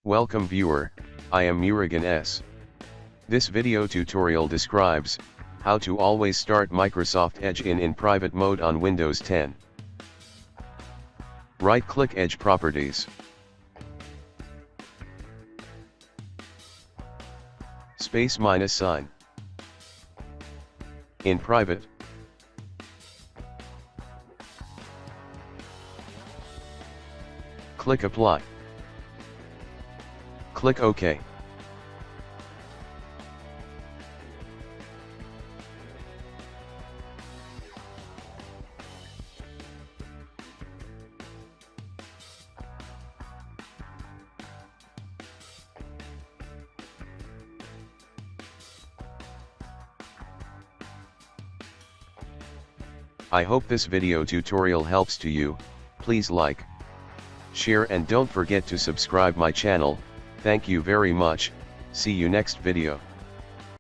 Welcome viewer, I am Murugan S. This video tutorial describes how to always start Microsoft Edge in InPrivate mode on Windows 10. Right-click Edge Properties. Space minus sign. InPrivate. Click Apply. Click OK. I hope this video tutorial helps to you. Please like, share and don't forget to subscribe my channel. Thank you very much. See you next video.